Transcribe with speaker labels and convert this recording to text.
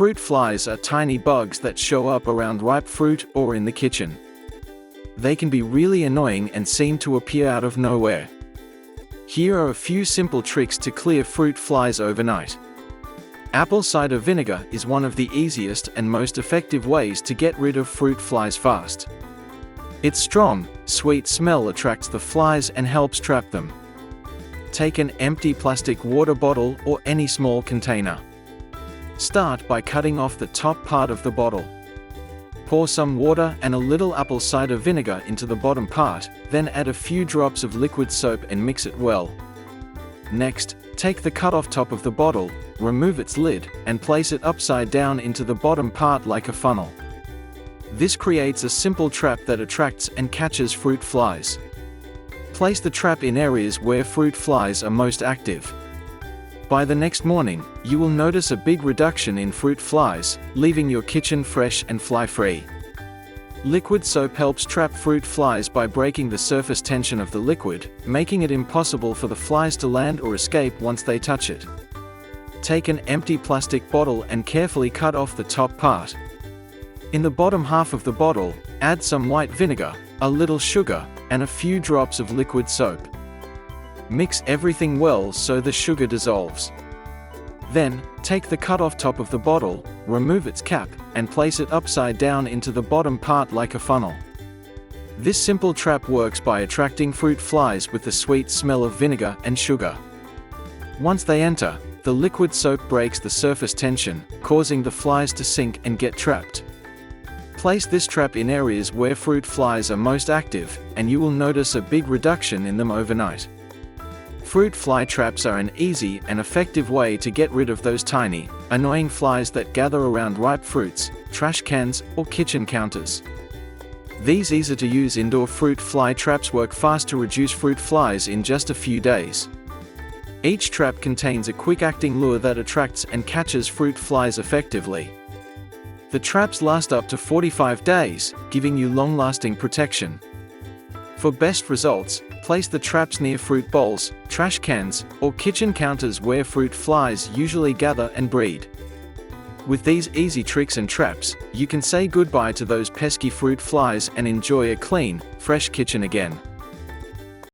Speaker 1: Fruit flies are tiny bugs that show up around ripe fruit or in the kitchen. They can be really annoying and seem to appear out of nowhere. Here are a few simple tricks to clear fruit flies overnight. Apple cider vinegar is one of the easiest and most effective ways to get rid of fruit flies fast. Its strong, sweet smell attracts the flies and helps trap them. Take an empty plastic water bottle or any small container. Start by cutting off the top part of the bottle. Pour some water and a little apple cider vinegar into the bottom part, then add a few drops of liquid soap and mix it well. Next, take the cut-off top of the bottle, remove its lid, and place it upside down into the bottom part like a funnel. This creates a simple trap that attracts and catches fruit flies. Place the trap in areas where fruit flies are most active. By the next morning, you will notice a big reduction in fruit flies, leaving your kitchen fresh and fly-free. Liquid soap helps trap fruit flies by breaking the surface tension of the liquid, making it impossible for the flies to land or escape once they touch it. Take an empty plastic bottle and carefully cut off the top part. In the bottom half of the bottle, add some white vinegar, a little sugar, and a few drops of liquid soap. Mix everything well so the sugar dissolves. Then, take the cut-off top of the bottle, remove its cap, and place it upside down into the bottom part like a funnel. This simple trap works by attracting fruit flies with the sweet smell of vinegar and sugar. Once they enter, the liquid soap breaks the surface tension, causing the flies to sink and get trapped. Place this trap in areas where fruit flies are most active, and you will notice a big reduction in them overnight. Fruit fly traps are an easy and effective way to get rid of those tiny, annoying flies that gather around ripe fruits, trash cans, or kitchen counters. These easy-to-use indoor fruit fly traps work fast to reduce fruit flies in just a few days. Each trap contains a quick-acting lure that attracts and catches fruit flies effectively. The traps last up to 45 days, giving you long-lasting protection. For best results, place the traps near fruit bowls, trash cans, or kitchen counters where fruit flies usually gather and breed. With these easy tricks and traps, you can say goodbye to those pesky fruit flies and enjoy a clean, fresh kitchen again.